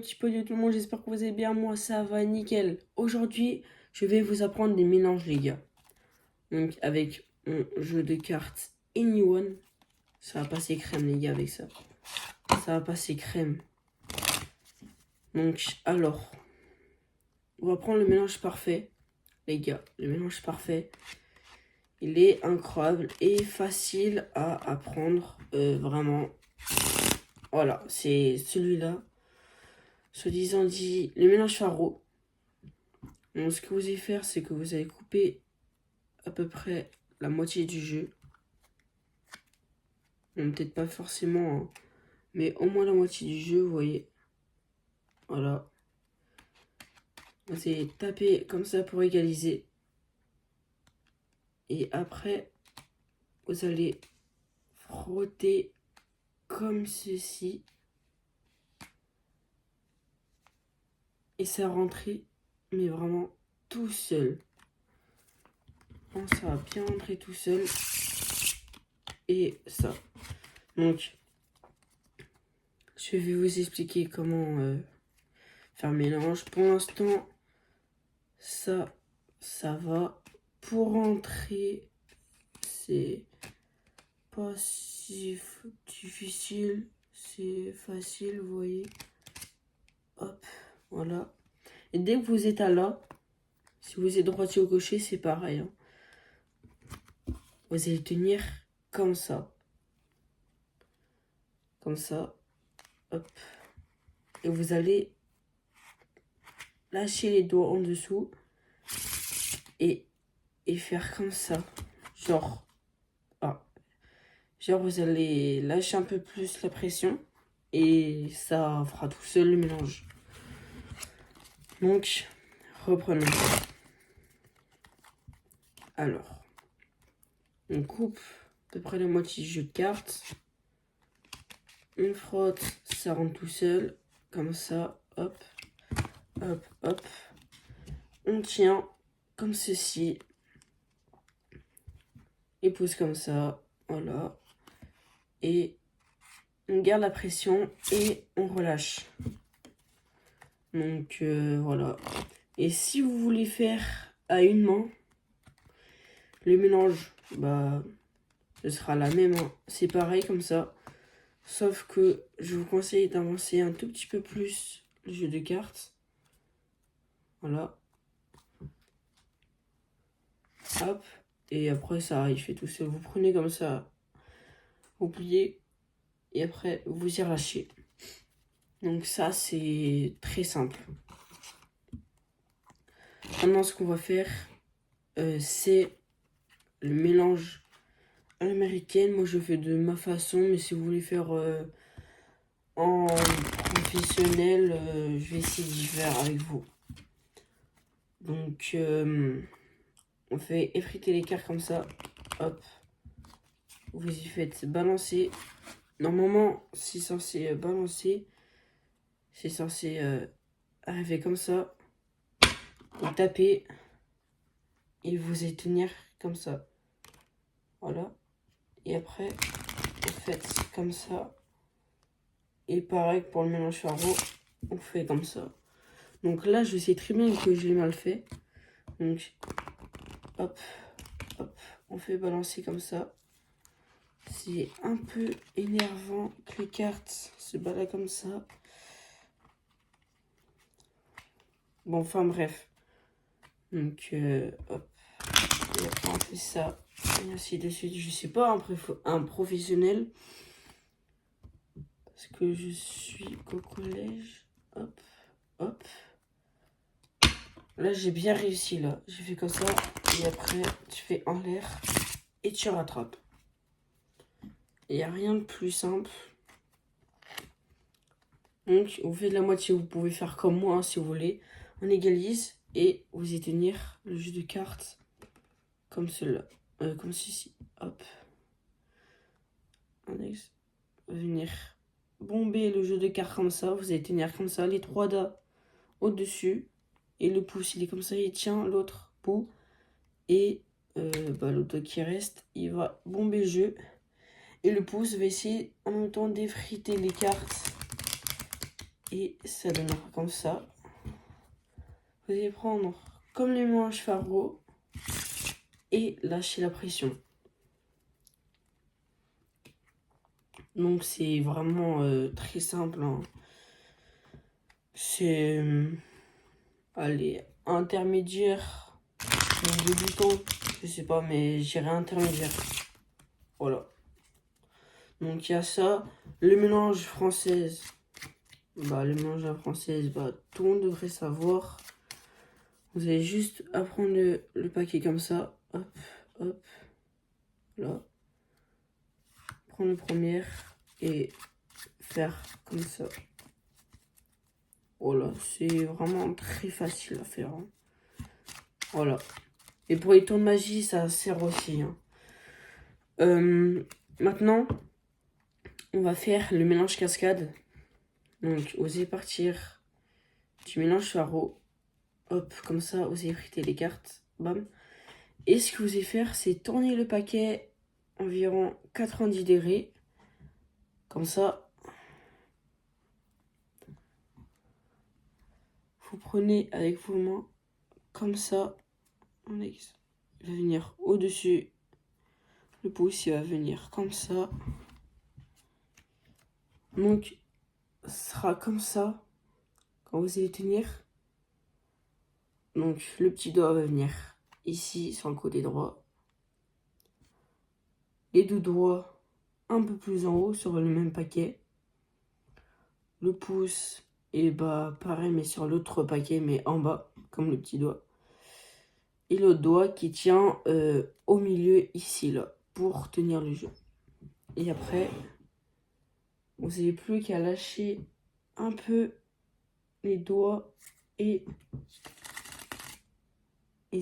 Un petit peu de tout le monde, j'espère que vous allez bien, moi ça va nickel. Aujourd'hui, je vais vous apprendre des mélanges les gars. Donc avec mon jeu de cartes Anyone, ça va passer crème les gars avec ça. Ça va passer crème. Donc alors, on va prendre le mélange parfait. Les gars, le mélange parfait, il est incroyable et facile à apprendre, vraiment. Voilà, c'est celui-là. Soi-disant dit le mélange faro. Donc, ce que vous allez faire, c'est que vous allez couper à peu près la moitié du jeu. Bon, peut-être pas forcément, hein, mais au moins la moitié du jeu, vous voyez. Voilà. Vous allez taper comme ça pour égaliser. Et après, vous allez frotter comme ceci. Et ça rentrer, mais vraiment tout seul. Bon, ça va bien rentrer tout seul. Et ça. Donc, je vais vous expliquer comment faire le mélange. Pour l'instant, ça va. Pour rentrer, c'est pas si difficile. C'est facile, vous voyez. Hop, voilà. Et dès que vous êtes à là, si vous êtes droitier ou gaucher, c'est pareil. Hein. Vous allez tenir comme ça. Comme ça. Hop. Et vous allez lâcher les doigts en dessous. Et faire comme ça. Genre. Ah. Genre, vous allez lâcher un peu plus la pression. Et ça fera tout seul le mélange. Donc, reprenons. Alors, on coupe à peu près la moitié du jeu de cartes. On frotte, ça rentre tout seul. Comme ça, hop, hop, hop. On tient comme ceci. Et pousse comme ça, voilà. Et on garde la pression et on relâche. Donc, voilà. Et si vous voulez faire à une main, le mélange, bah, ce sera la même. Hein. C'est pareil comme ça. Sauf que je vous conseille d'avancer un tout petit peu plus le jeu de cartes. Voilà. Hop. Et après, ça, il fait tout seul. Vous prenez comme ça. Vous pliez. Et après, vous y relâchez. Donc ça, c'est très simple. Maintenant, ce qu'on va faire, c'est le mélange à l'américaine. Moi, je fais de ma façon. Mais si vous voulez faire en professionnel, je vais essayer d'y faire avec vous. Donc, on fait effriter les cartes comme ça. Hop. Vous y faites balancer. Normalement, c'est censé balancer. C'est censé arriver comme ça. Vous tapez. Et vous allez tenir comme ça. Voilà. Et après, vous faites comme ça. Et pareil pour le mélange faro, on fait comme ça. Donc là, je sais très bien que j'ai mal fait. Donc, hop, hop, on fait balancer comme ça. C'est un peu énervant que les cartes se baladent comme ça. Bon, enfin bref. Donc, hop. Et après, on fait ça. Et ainsi de suite. Je sais pas un professionnel. Parce que je suis qu'au collège. Hop, hop. Là, j'ai bien réussi, là. J'ai fait comme ça. Et après, tu fais en l'air. Et tu rattrapes. Il n'y a rien de plus simple. Donc, vous faites la moitié. Vous pouvez faire comme moi, hein, si vous voulez. On égalise. Et vous y tenir le jeu de cartes. Comme cela. Comme ceci. Hop. Index. Venir bomber le jeu de cartes comme ça. Vous allez tenir comme ça. Les 3 dés au-dessus. Et le pouce, il est comme ça. Il tient l'autre bout. Et l'autre qui reste, il va bomber le jeu. Et le pouce va essayer en même temps d'effriter les cartes. Et ça donnera comme ça. Vous allez prendre comme les mélanges Faro et lâcher la pression. Donc c'est vraiment très simple. Hein. C'est allez, intermédiaire, débutant, je sais pas, mais j'irai intermédiaire. Voilà. Donc il y a ça, le mélange française. Bah le mélange à la française, bah tout le monde devrait savoir. Vous allez juste apprendre le paquet comme ça. Hop, hop. Là. Prendre le premier et faire comme ça. Voilà, c'est vraiment très facile à faire. Hein. Voilà. Et pour les tours de magie, ça sert aussi. Hein. Maintenant, on va faire le mélange cascade. Donc, osez partir du mélange Faro. Hop, comme ça, osez friter les cartes. Bam. Et ce que vous allez faire, c'est tourner le paquet environ 90 degrés. Comme ça. Vous prenez avec vos mains. Comme ça. Il va venir au-dessus. Le pouce, il va venir comme ça. Donc, ce sera comme ça. Quand vous allez tenir. Donc, le petit doigt va venir ici, sur le côté droit. Les deux doigts un peu plus en haut, sur le même paquet. Le pouce, et bah, pareil, mais sur l'autre paquet, mais en bas, comme le petit doigt. Et l'autre doigt qui tient au milieu, ici, là, pour tenir le jeu. Et après, vous n'avez plus qu'à lâcher un peu les doigts et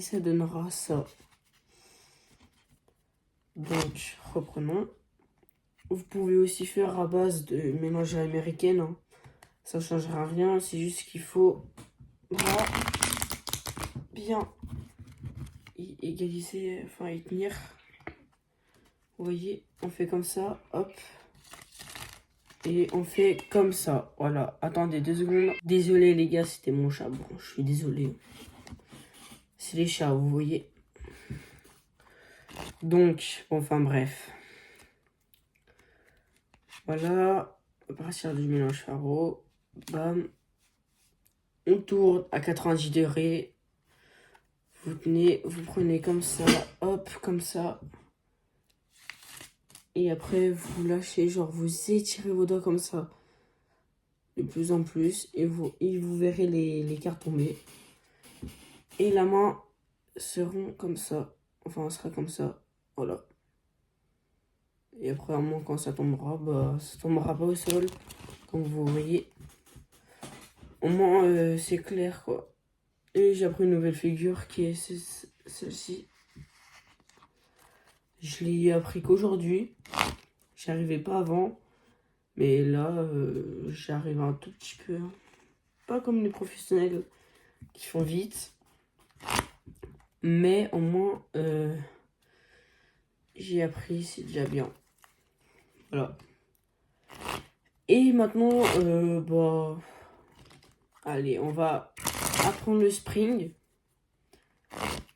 ça donnera ça. Donc, reprenons. Vous pouvez aussi faire à base de mélange à l'américaine. Hein. Ça ne changera rien, c'est juste qu'il faut bien égaliser, enfin y tenir. Vous voyez, on fait comme ça, hop. Et on fait comme ça, voilà. Attendez 2 secondes. Désolé les gars, c'était mon chat. Bon, je suis désolé. C'est les chats, vous voyez. Donc, enfin bref. Voilà. À partir du mélange Faro. Bam. On tourne à 90 degrés. Vous tenez, vous prenez comme ça. Hop, comme ça. Et après, vous lâchez, genre vous étirez vos doigts comme ça. De plus en plus. Et vous verrez les cartes tomber. Et la main seront comme ça. Enfin, on sera comme ça. Voilà. Et après, à un moment, quand ça tombera, bah, ça tombera pas au sol. Comme vous voyez. Au moins, c'est clair, quoi. Et j'ai appris une nouvelle figure qui est celle-ci. Je l'ai appris qu'aujourd'hui. J'y arrivais pas avant. Mais là, j'arrive un tout petit peu. Hein. Pas comme les professionnels qui font vite. Mais au moins, j'ai appris, c'est déjà bien. Voilà. Et maintenant, bah... Allez, on va apprendre le spring.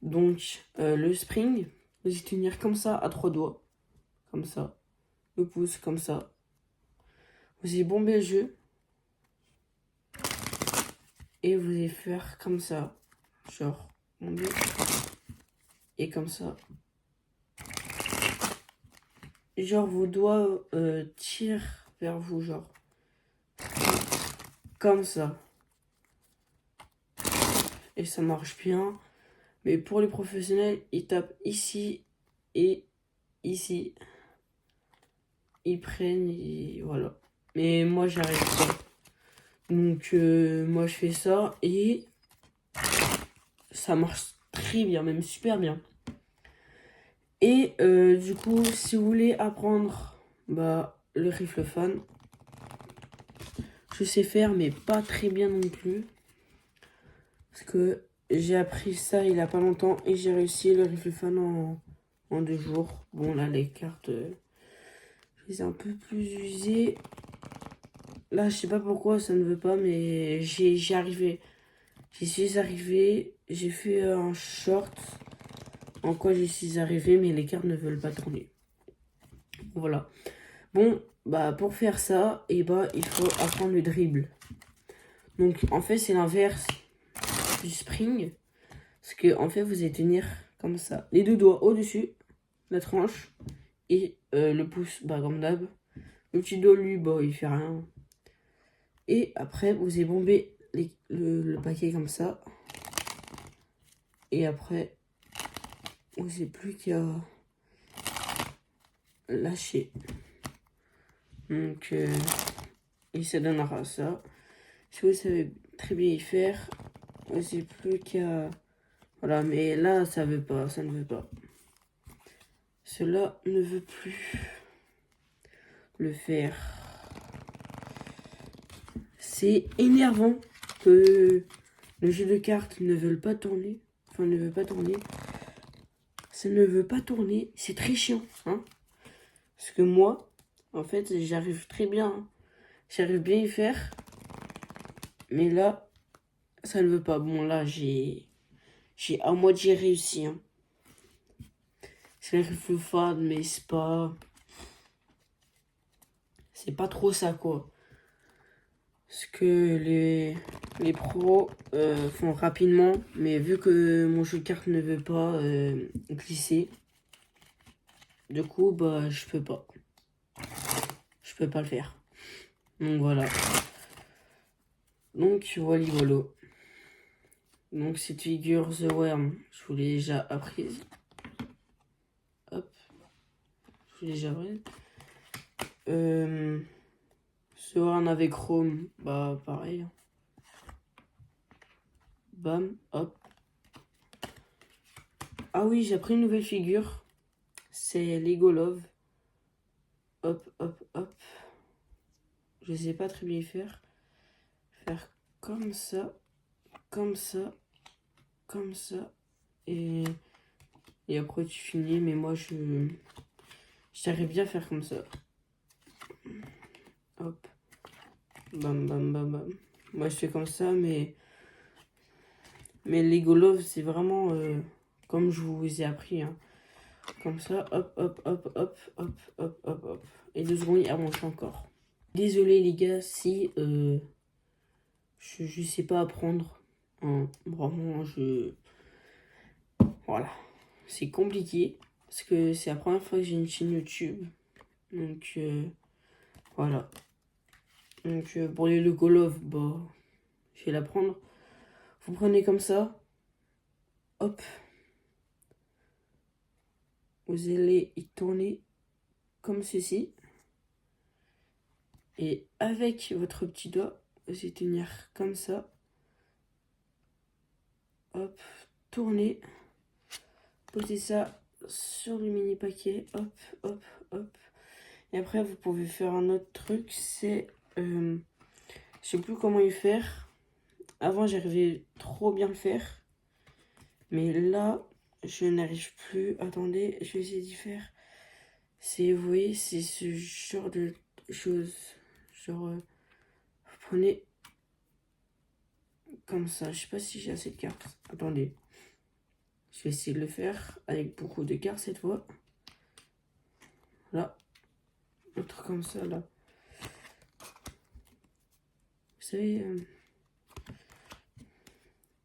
Donc, le spring, vous allez tenir comme ça à 3 doigts. Comme ça. Le pouce, comme ça. Vous allez bomber le jeu. Et vous allez faire comme ça. Genre, bomber. Et comme ça. Genre, vos doigts tirent vers vous, genre. Comme ça. Et ça marche bien. Mais pour les professionnels, ils tapent ici et ici. Ils prennent et voilà. Mais moi, j'arrive pas. Donc, moi, je fais ça et ça marche très bien, même super bien. Et du coup, si vous voulez apprendre bah, le rifle fan, je sais faire, mais pas très bien non plus. Parce que j'ai appris ça il y a pas longtemps et j'ai réussi le rifle fan en 2 jours. Bon, là, les cartes, je les ai un peu plus usées. Là, je sais pas pourquoi ça ne veut pas, mais j'y arrivé. J'y suis arrivé. J'ai fait un short. En quoi j'y suis arrivé, mais les cartes ne veulent pas tourner. Voilà. Bon, bah pour faire ça, et bah il faut apprendre le dribble. Donc en fait c'est l'inverse du spring. Parce que en fait vous allez tenir comme ça. Les deux doigts au-dessus, la tranche, et le pouce, bah comme d'hab. Le petit doigt lui, bah il fait rien. Et après vous allez bomber le paquet comme ça. Et après, vous n'avez plus qu'à lâcher. Donc, et ça donnera ça. Si vous savez très bien y faire, vous n'avez plus qu'à... Voilà, mais là, ça veut pas, ça ne veut pas. Cela ne veut plus le faire. C'est énervant que le jeu de cartes ne veut pas tourner. Enfin, ne veut pas tourner. Ça ne veut pas tourner. C'est très chiant, hein. Parce que moi, en fait, j'arrive très bien. Hein. J'arrive bien à y faire. Mais là, ça ne veut pas. Bon, là, j'ai à moitié réussi. Hein. C'est un peu fade, mais c'est pas... C'est pas trop ça, quoi. Ce que les pros font rapidement. Mais vu que mon jeu de cartes ne veut pas glisser, du coup, bah, je peux pas. Je peux pas le faire. Donc, voilà. Donc, voilà, voilà. Donc, cette figure The Worm, je vous l'ai déjà apprise. Hop. Je vous l'ai déjà apprise. Ce Worm avec Chrome, bah, pareil. Bam, hop. Ah oui, j'ai pris une nouvelle figure. C'est Lego Love. Hop, hop, hop. Je sais pas très bien y faire. Faire comme ça, comme ça, comme ça. Et après tu finis. Mais moi, j'arrive bien à faire comme ça. Hop. Bam, bam, bam, bam. Moi, je fais comme ça, mais Lego Love, c'est vraiment comme je vous ai appris. Hein. Comme ça, hop, hop, hop, hop, hop, hop, hop, hop. Et 2 secondes, il avance encore. Désolé les gars si je sais pas apprendre. Hein, vraiment, voilà. C'est compliqué. Parce que c'est la première fois que j'ai une chaîne YouTube. Donc, voilà. Donc, pour les Lego Love, bah, je vais l'apprendre. Vous prenez comme ça. Hop. Vous allez y tourner comme ceci. Et avec votre petit doigt, vous allez tenir comme ça. Hop. Tournez. Posez ça sur le mini paquet. Hop, hop, hop. Et après, vous pouvez faire un autre truc. C'est... je sais plus comment y faire. Avant, j'arrivais trop bien le faire. Mais là, je n'arrive plus. Attendez, je vais essayer d'y faire. C'est, vous voyez, c'est ce genre de choses. Genre, vous prenez comme ça. Je sais pas si j'ai assez de cartes. Attendez. Je vais essayer de le faire avec beaucoup de cartes cette fois. Là. Un truc comme ça, là. Vous savez,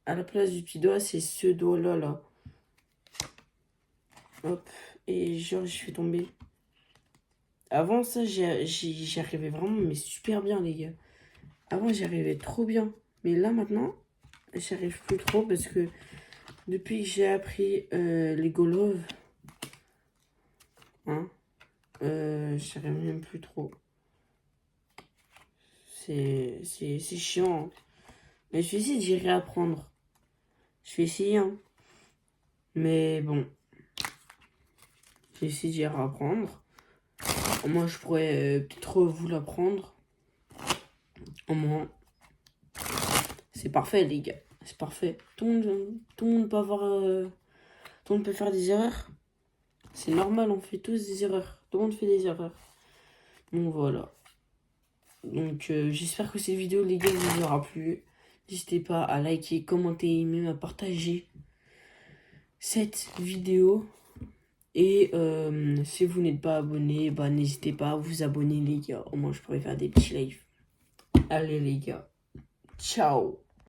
à la place du petit doigt, c'est ce doigt-là, là. Hop. Et genre, je fais tomber. Avant ça, j'y arrivais vraiment, mais super bien, les gars. Avant, j'y arrivais trop bien. Mais là, maintenant, j'y arrive plus trop parce que depuis que j'ai appris les Love, hein, j'y arrive même plus trop. C'est chiant. Hein. Mais je vais essayer d'y réapprendre. Je vais essayer, hein. Mais bon. Je vais essayer d'y réapprendre. Moi, je pourrais peut-être vous l'apprendre. Au moins, c'est parfait, les gars. C'est parfait. Tout le monde peut avoir... tout le monde peut faire des erreurs. C'est normal, on fait tous des erreurs. Tout le monde fait des erreurs. Donc voilà. Donc j'espère que cette vidéo les gars vous aura plu. N'hésitez pas à liker, commenter et même à partager cette vidéo. Et si vous n'êtes pas abonné, bah n'hésitez pas à vous abonner les gars. Au moins je pourrais faire des petits lives. Allez les gars, ciao.